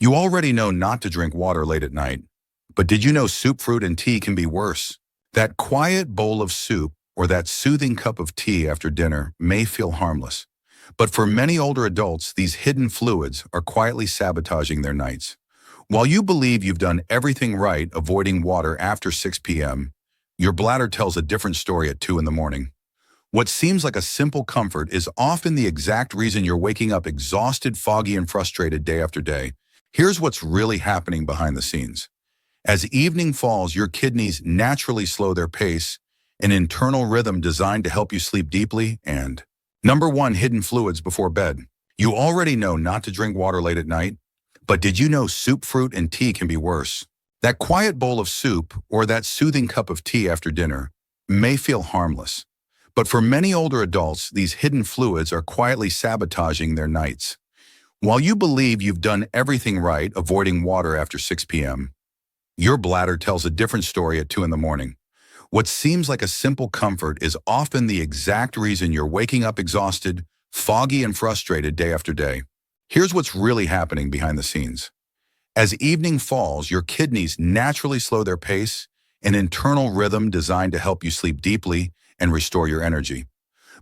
You already know not to drink water late at night, but did you know soup, fruit, and tea can be worse? That quiet bowl of soup or that soothing cup of tea after dinner may feel harmless, but for many older adults, these hidden fluids are quietly sabotaging their nights. While you believe you've done everything right avoiding water after 6 p.m., your bladder tells a different story at 2 in the morning. What seems like a simple comfort is often the exact reason you're waking up exhausted, foggy, and frustrated day after day. Here's what's really happening behind the scenes. As evening falls, your kidneys naturally slow their pace, an internal rhythm designed to help you sleep deeply, and number one, hidden fluids before bed. You already know not to drink water late at night, but did you know soup, fruit, and tea can be worse? That quiet bowl of soup or that soothing cup of tea after dinner may feel harmless, but for many older adults, these hidden fluids are quietly sabotaging their nights. While you believe you've done everything right avoiding water after 6 p.m., your bladder tells a different story at 2 in the morning. What seems like a simple comfort is often the exact reason you're waking up exhausted, foggy, and frustrated day after day. Here's what's really happening behind the scenes. As evening falls, your kidneys naturally slow their pace, an internal rhythm designed to help you sleep deeply and restore your energy.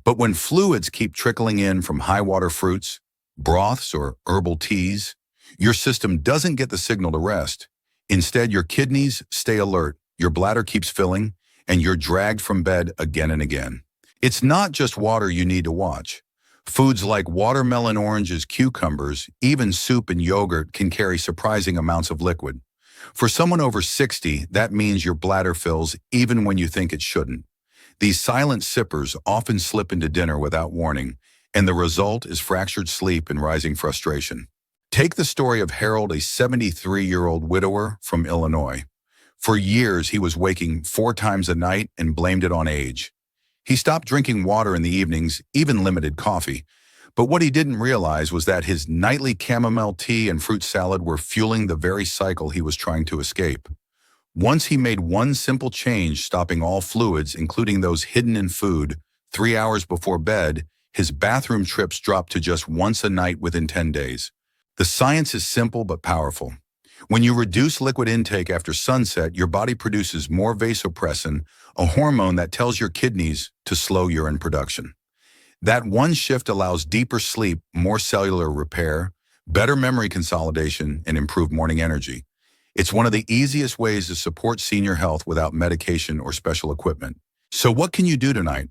But when fluids keep trickling in from high-water fruits, broths, or herbal teas, your system doesn't get the signal to rest. Instead, your kidneys stay alert, your bladder keeps filling, and you're dragged from bed again and again. It's not just water you need to watch. Foods like watermelon, oranges, cucumbers, even soup and yogurt can carry surprising amounts of liquid. For someone over 60, that means your bladder fills even when you think it shouldn't. These silent sippers often slip into dinner without warning, and the result is fractured sleep and rising frustration. Take the story of Harold, a 73-year-old widower from Illinois. For years, he was waking 4 times a night and blamed it on age. He stopped drinking water in the evenings, even limited coffee. But what he didn't realize was that his nightly chamomile tea and fruit salad were fueling the very cycle he was trying to escape. Once he made one simple change, stopping all fluids, including those hidden in food, 3 hours before bed, his bathroom trips dropped to just once a night within 10 days. The science is simple but powerful. When you reduce liquid intake after sunset, your body produces more vasopressin, a hormone that tells your kidneys to slow urine production. That one shift allows deeper sleep, more cellular repair, better memory consolidation, and improved morning energy. It's one of the easiest ways to support senior health without medication or special equipment. So what can you do tonight?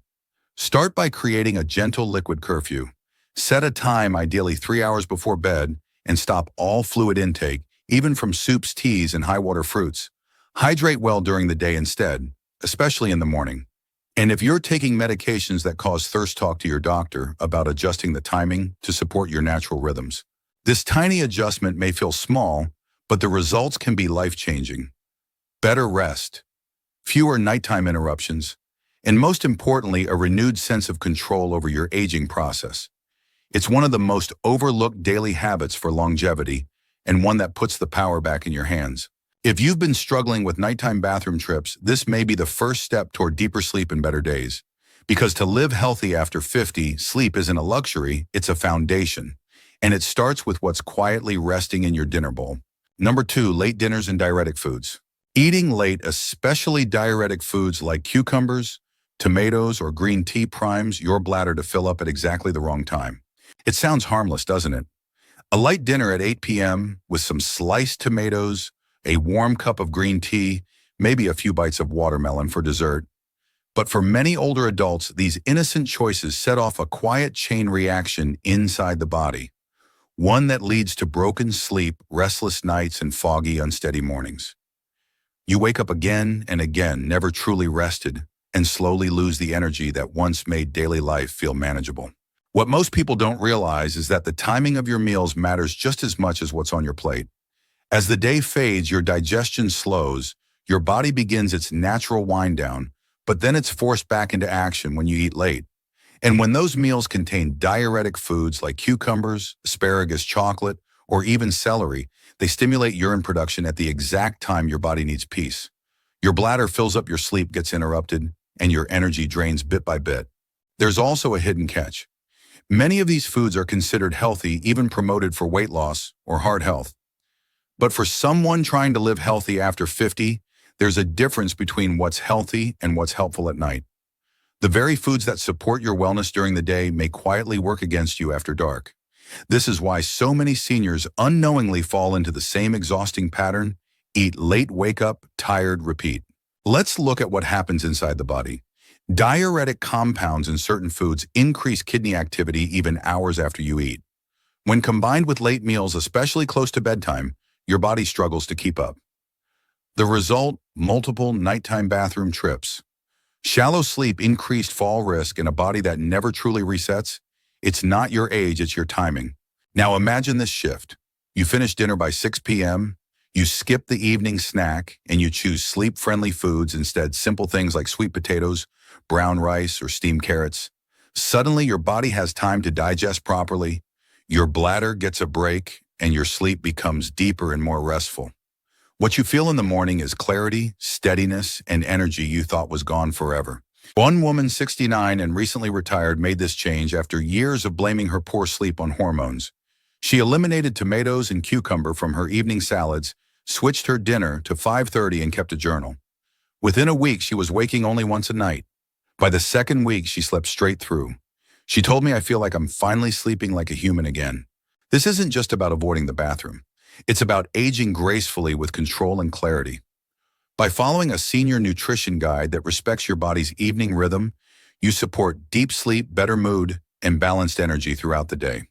Start by creating a gentle liquid curfew. Set a time, ideally 3 hours before bed, and stop all fluid intake, even from soups, teas, and high-water fruits. Hydrate well during the day instead, especially in the morning. And if you're taking medications that cause thirst, talk to your doctor about adjusting the timing to support your natural rhythms. This tiny adjustment may feel small, but the results can be life-changing. Better rest, fewer nighttime interruptions, and most importantly, a renewed sense of control over your aging process. It's one of the most overlooked daily habits for longevity, and one that puts the power back in your hands. If you've been struggling with nighttime bathroom trips, this may be the first step toward deeper sleep and better days. Because to live healthy after 50, sleep isn't a luxury, it's a foundation. And it starts with what's quietly resting in your dinner bowl. Number 2, late dinners and diuretic foods. Eating late, especially diuretic foods like cucumbers, tomatoes, or green tea, primes your bladder to fill up at exactly the wrong time. It sounds harmless, doesn't it? A light dinner at 8 p.m. with some sliced tomatoes, a warm cup of green tea, maybe a few bites of watermelon for dessert. But for many older adults, these innocent choices set off a quiet chain reaction inside the body, one that leads to broken sleep, restless nights, and foggy, unsteady mornings. You wake up again and again, never truly rested, and slowly lose the energy that once made daily life feel manageable. What most people don't realize is that the timing of your meals matters just as much as what's on your plate. As the day fades, your digestion slows, your body begins its natural wind down, but then it's forced back into action when you eat late. And when those meals contain diuretic foods like cucumbers, asparagus, chocolate, or even celery, they stimulate urine production at the exact time your body needs peace. Your bladder fills up, your sleep gets interrupted, and your energy drains bit by bit. There's also a hidden catch. Many of these foods are considered healthy, even promoted for weight loss or heart health. But for someone trying to live healthy after 50, there's a difference between what's healthy and what's helpful at night. The very foods that support your wellness during the day may quietly work against you after dark. This is why so many seniors unknowingly fall into the same exhausting pattern: eat late, wake up, tired, repeat. Let's look at what happens inside the body. Diuretic compounds in certain foods increase kidney activity even hours after you eat. When combined with late meals, especially close to bedtime, your body struggles to keep up. The result: multiple nighttime bathroom trips. Shallow sleep, increased fall risk, and a body that never truly resets. It's not your age, it's your timing. Now imagine this shift. You finish dinner by 6 p.m., you skip the evening snack, and you choose sleep-friendly foods instead, simple things like sweet potatoes, brown rice, or steamed carrots. Suddenly, your body has time to digest properly, your bladder gets a break, and your sleep becomes deeper and more restful. What you feel in the morning is clarity, steadiness, and energy you thought was gone forever. One woman, 69 and recently retired, made this change after years of blaming her poor sleep on hormones. She eliminated tomatoes and cucumber from her evening salads, switched her dinner to 5:30, and kept a journal. Within a week, she was waking only once a night. By the second week, she slept straight through. She told me, "I feel like I'm finally sleeping like a human again." This isn't just about avoiding the bathroom. It's about aging gracefully with control and clarity. By following a senior nutrition guide that respects your body's evening rhythm, you support deep sleep, better mood, and balanced energy throughout the day.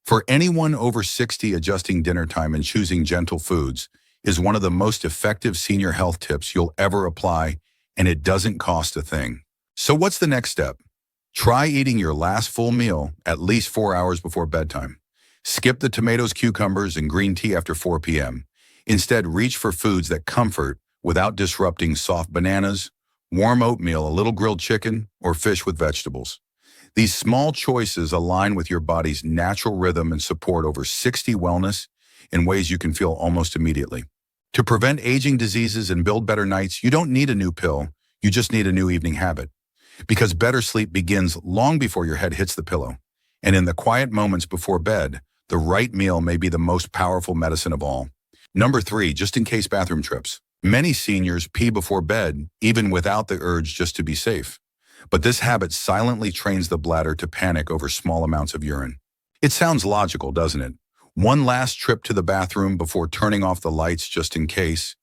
For anyone over 60, adjusting dinner time and choosing gentle foods is one of the most effective senior health tips you'll ever apply, and it doesn't cost a thing. So what's the next step? Try eating your last full meal at least 4 hours before bedtime. Skip the tomatoes, cucumbers, and green tea after 4 p.m. Instead, reach for foods that comfort without disrupting: soft bananas, warm oatmeal, a little grilled chicken, or fish with vegetables. These small choices align with your body's natural rhythm and support over 60 wellness in ways you can feel almost immediately. To prevent aging diseases and build better nights, you don't need a new pill, you just need a new evening habit. Because better sleep begins long before your head hits the pillow. And in the quiet moments before bed, the right meal may be the most powerful medicine of all. Number 3, just in case bathroom trips. Many seniors pee before bed, even without the urge, just to be safe. But this habit silently trains the bladder to panic over small amounts of urine. It sounds logical, doesn't it? One last trip to the bathroom before turning off the lights just in case.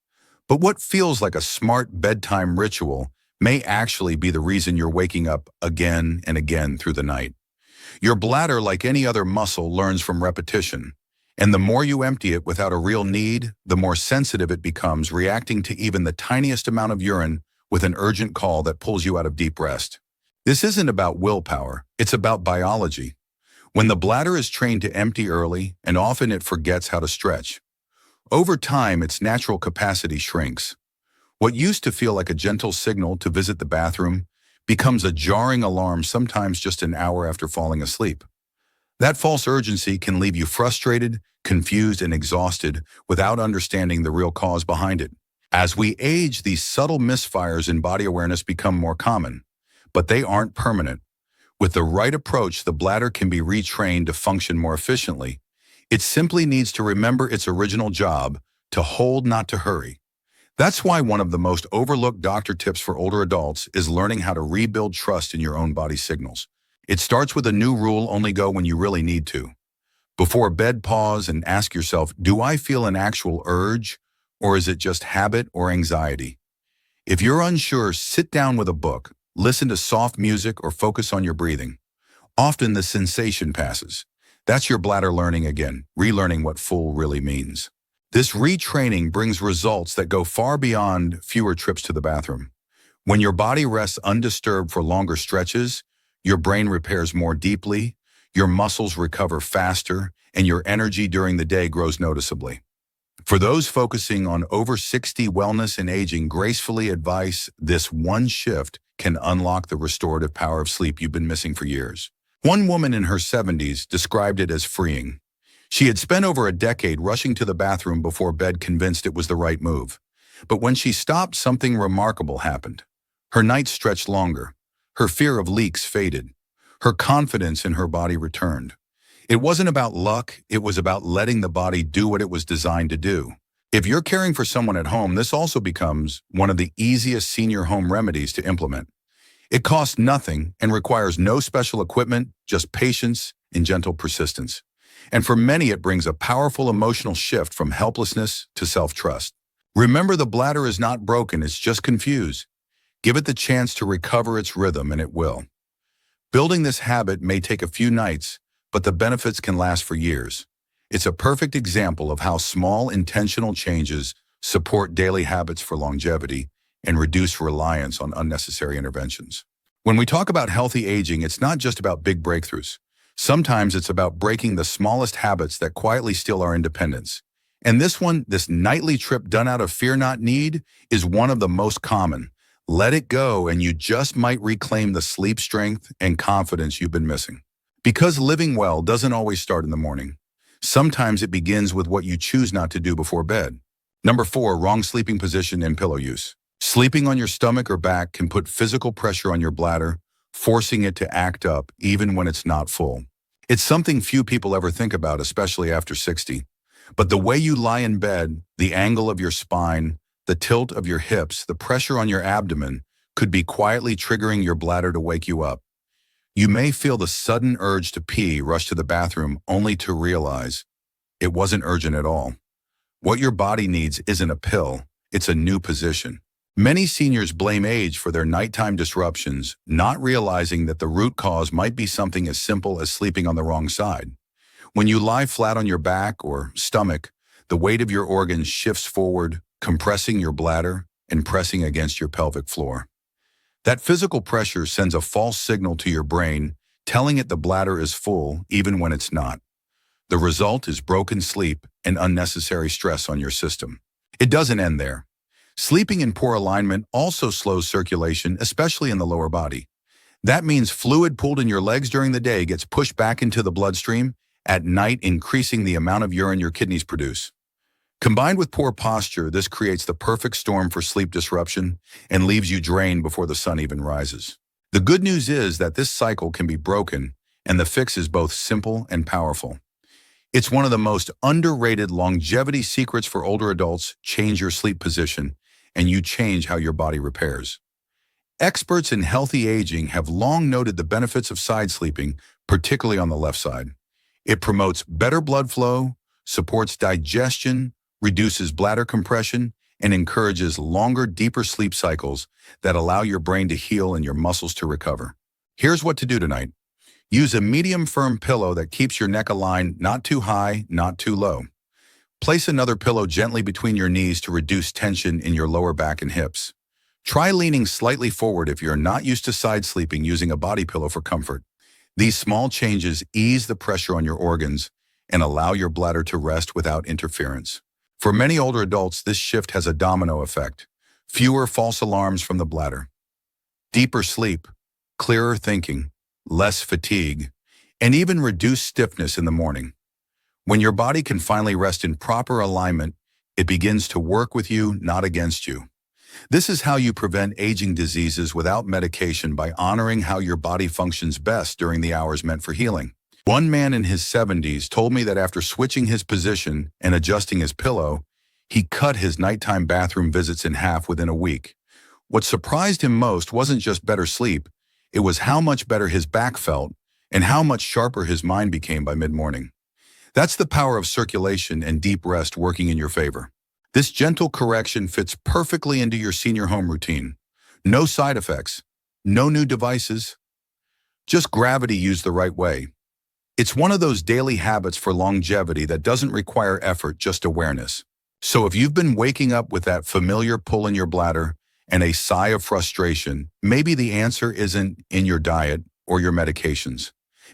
But what feels like a smart bedtime ritual may actually be the reason you're waking up again and again through the night. Your bladder, like any other muscle, learns from repetition. And the more you empty it without a real need, the more sensitive it becomes, reacting to even the tiniest amount of urine with an urgent call that pulls you out of deep rest. This isn't about willpower, it's about biology. When the bladder is trained to empty early, and often it forgets how to stretch, over time its natural capacity shrinks. What used to feel like a gentle signal to visit the bathroom becomes a jarring alarm, sometimes just an hour after falling asleep. That false urgency can leave you frustrated, confused, and exhausted without understanding the real cause behind it. As we age, these subtle misfires in body awareness become more common, but they aren't permanent. With the right approach, the bladder can be retrained to function more efficiently. It simply needs to remember its original job: to hold, not to hurry. That's why one of the most overlooked doctor tips for older adults is learning how to rebuild trust in your own body signals. It starts with a new rule: only go when you really need to. Before bed, pause and ask yourself, do I feel an actual urge, or is it just habit or anxiety? If you're unsure, sit down with a book, listen to soft music, or focus on your breathing. Often the sensation passes. That's your bladder learning again, relearning what full really means. This retraining brings results that go far beyond fewer trips to the bathroom. When your body rests undisturbed for longer stretches, your brain repairs more deeply, your muscles recover faster, and your energy during the day grows noticeably. For those focusing on over 60 wellness and aging, gracefully advice: this one shift can unlock the restorative power of sleep you've been missing for years. One woman in her 70s described it as freeing. She had spent over a decade rushing to the bathroom before bed, convinced it was the right move. But when she stopped, something remarkable happened. Her nights stretched longer. Her fear of leaks faded. Her confidence in her body returned. It wasn't about luck, it was about letting the body do what it was designed to do. If you're caring for someone at home, this also becomes one of the easiest senior home remedies to implement. It costs nothing and requires no special equipment, just patience and gentle persistence. And for many, it brings a powerful emotional shift from helplessness to self-trust. Remember, the bladder is not broken, it's just confused. Give it the chance to recover its rhythm, and it will. Building this habit may take a few nights, but the benefits can last for years. It's a perfect example of how small, intentional changes support daily habits for longevity and reduce reliance on unnecessary interventions. When we talk about healthy aging, it's not just about big breakthroughs. Sometimes it's about breaking the smallest habits that quietly steal our independence. And this nightly trip done out of fear, not need, is one of the most common. Let it go, and you just might reclaim the sleep strength and confidence you've been missing. Because living well doesn't always start in the morning. Sometimes it begins with what you choose not to do before bed. Number 4, wrong sleeping position and pillow use. Sleeping on your stomach or back can put physical pressure on your bladder, forcing it to act up even when it's not full. It's something few people ever think about, especially after 60. But the way you lie in bed, the angle of your spine, the tilt of your hips, the pressure on your abdomen could be quietly triggering your bladder to wake you up. You may feel the sudden urge to pee, rush to the bathroom, only to realize it wasn't urgent at all. What your body needs isn't a pill, it's a new position. Many seniors blame age for their nighttime disruptions, not realizing that the root cause might be something as simple as sleeping on the wrong side. When you lie flat on your back or stomach, the weight of your organs shifts forward, compressing your bladder and pressing against your pelvic floor. That physical pressure sends a false signal to your brain, telling it the bladder is full even when it's not. The result is broken sleep and unnecessary stress on your system. It doesn't end there. Sleeping in poor alignment also slows circulation, especially in the lower body. That means fluid pulled in your legs during the day gets pushed back into the bloodstream at night, increasing the amount of urine your kidneys produce. Combined with poor posture, this creates the perfect storm for sleep disruption and leaves you drained before the sun even rises. The good news is that this cycle can be broken, and the fix is both simple and powerful. It's one of the most underrated longevity secrets for older adults. Change your sleep position, and you change how your body repairs. Experts in healthy aging have long noted the benefits of side sleeping, particularly on the left side. It promotes better blood flow, supports digestion, reduces bladder compression, and encourages longer, deeper sleep cycles that allow your brain to heal and your muscles to recover. Here's what to do tonight. Use a medium firm pillow that keeps your neck aligned, not too high, not too low. Place another pillow gently between your knees to reduce tension in your lower back and hips. Try leaning slightly forward if you're not used to side sleeping, using a body pillow for comfort. These small changes ease the pressure on your organs and allow your bladder to rest without interference. For many older adults, this shift has a domino effect. Fewer false alarms from the bladder, deeper sleep, clearer thinking, less fatigue, and even reduced stiffness in the morning. When your body can finally rest in proper alignment, it begins to work with you, not against you. This is how you prevent aging diseases without medication, by honoring how your body functions best during the hours meant for healing. One man in his 70s told me that after switching his position and adjusting his pillow, he cut his nighttime bathroom visits in half within a week. What surprised him most wasn't just better sleep, it was how much better his back felt and how much sharper his mind became by mid-morning. That's the power of circulation and deep rest working in your favor. This gentle correction fits perfectly into your senior home routine. No side effects, no new devices, just gravity used the right way. It's one of those daily habits for longevity that doesn't require effort, just awareness. So if you've been waking up with that familiar pull in your bladder and a sigh of frustration, maybe the answer isn't in your diet or your medications.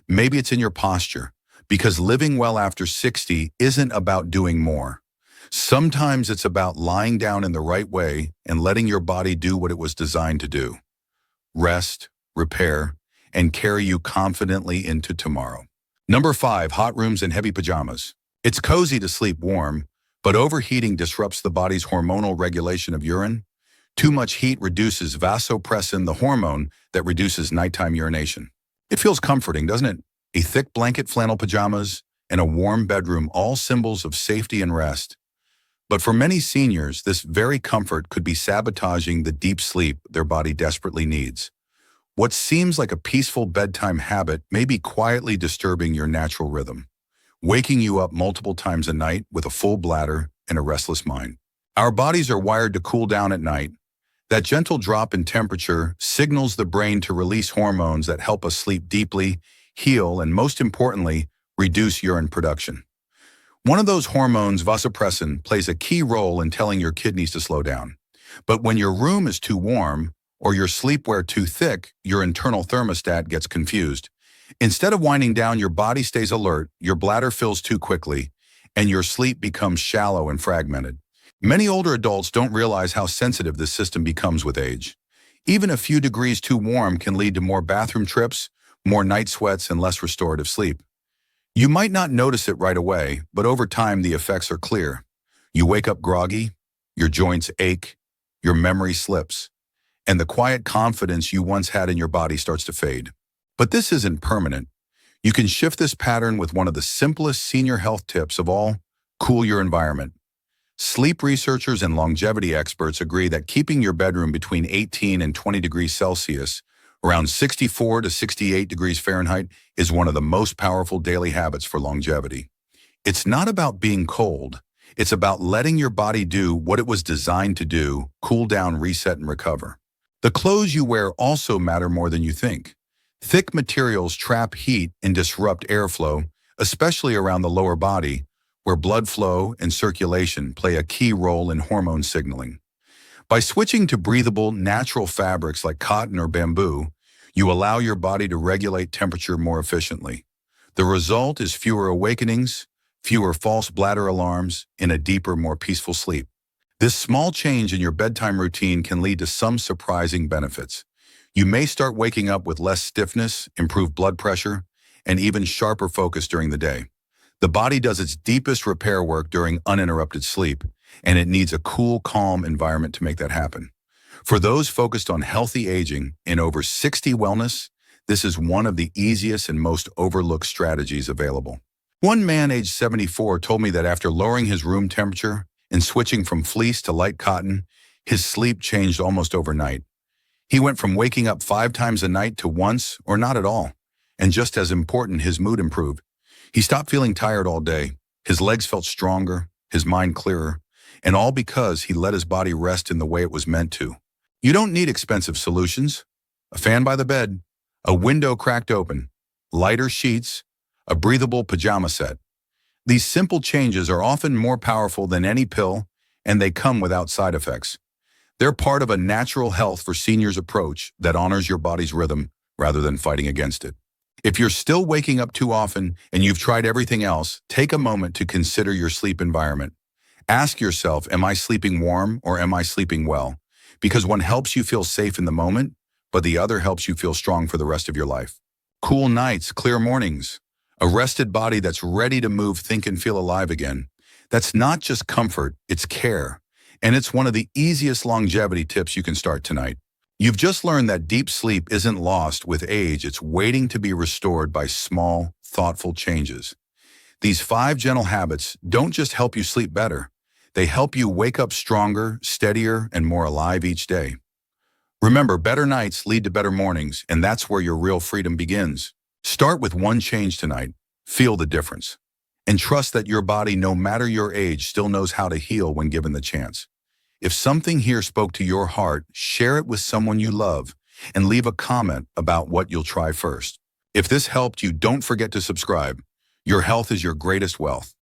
Maybe it's in your posture, because living well after 60 isn't about doing more. Sometimes it's about lying down in the right way and letting your body do what it was designed to do. Rest, repair, and carry you confidently into tomorrow. Number 5, hot rooms and heavy pajamas. It's cozy to sleep warm, but overheating disrupts the body's hormonal regulation of urine. Too much heat reduces vasopressin, the hormone that reduces nighttime urination. It feels comforting, doesn't it? a thick blanket, flannel pajamas, and a warm bedroom, all symbols of safety and rest. But for many seniors, this very comfort could be sabotaging the deep sleep their body desperately needs. What seems like a peaceful bedtime habit may be quietly disturbing your natural rhythm, waking you up multiple times a night with a full bladder and a restless mind. Our bodies are wired to cool down at night. That gentle drop in temperature signals the brain to release hormones that help us sleep deeply, heal, and most importantly, reduce urine production. One of those hormones, vasopressin, plays a key role in telling your kidneys to slow down. But when your room is too warm or your sleepwear too thick, your internal thermostat gets confused. Instead of winding down, your body stays alert, your bladder fills too quickly, and your sleep becomes shallow and fragmented. Many older adults don't realize how sensitive this system becomes with age. Even a few degrees too warm can lead to more bathroom trips, more night sweats, and less restorative sleep. You might not notice it right away, but over time the effects are clear. You wake up groggy, your joints ache, your memory slips, and the quiet confidence you once had in your body starts to fade. But this isn't permanent. You can shift this pattern with one of the simplest senior health tips of all: cool your environment. Sleep researchers and longevity experts agree that keeping your bedroom between 18 and 20 degrees Celsius, around 64 to 68 degrees Fahrenheit, is one of the most powerful daily habits for longevity. It's not about being cold. It's about letting your body do what it was designed to do: cool down, reset, and recover. The clothes you wear also matter more than you think. Thick materials trap heat and disrupt airflow, especially around the lower body, where blood flow and circulation play a key role in hormone signaling. By switching to breathable, natural fabrics like cotton or bamboo, you allow your body to regulate temperature more efficiently. The result is fewer awakenings, fewer false bladder alarms, and a deeper, more peaceful sleep. This small change in your bedtime routine can lead to some surprising benefits. You may start waking up with less stiffness, improved blood pressure, and even sharper focus during the day. The body does its deepest repair work during uninterrupted sleep, and it needs a cool, calm environment to make that happen. For those focused on healthy aging and over 60 wellness, this is one of the easiest and most overlooked strategies available. One man aged 74 told me that after lowering his room temperature and switching from fleece to light cotton, his sleep changed almost overnight. He went from waking up 5 times a night to once or not at all. And just as important, his mood improved. He stopped feeling tired all day. His legs felt stronger, his mind clearer, and all because he let his body rest in the way it was meant to. You don't need expensive solutions. A fan by the bed, a window cracked open, lighter sheets, a breathable pajama set. These simple changes are often more powerful than any pill, and they come without side effects. They're part of a natural health for seniors approach that honors your body's rhythm rather than fighting against it. If you're still waking up too often and you've tried everything else, take a moment to consider your sleep environment. Ask yourself, am I sleeping warm or am I sleeping well? Because one helps you feel safe in the moment, but the other helps you feel strong for the rest of your life. Cool nights, clear mornings, a rested body that's ready to move, think, and feel alive again. That's not just comfort, it's care. And it's one of the easiest longevity tips you can start tonight. You've just learned that deep sleep isn't lost with age, it's waiting to be restored by small, thoughtful changes. These 5 gentle habits don't just help you sleep better, they help you wake up stronger, steadier, and more alive each day. Remember, better nights lead to better mornings, and that's where your real freedom begins. Start with one change tonight, feel the difference, and trust that your body, no matter your age, still knows how to heal when given the chance. If something here spoke to your heart, share it with someone you love and leave a comment about what you'll try first. If this helped you, don't forget to subscribe. Your health is your greatest wealth.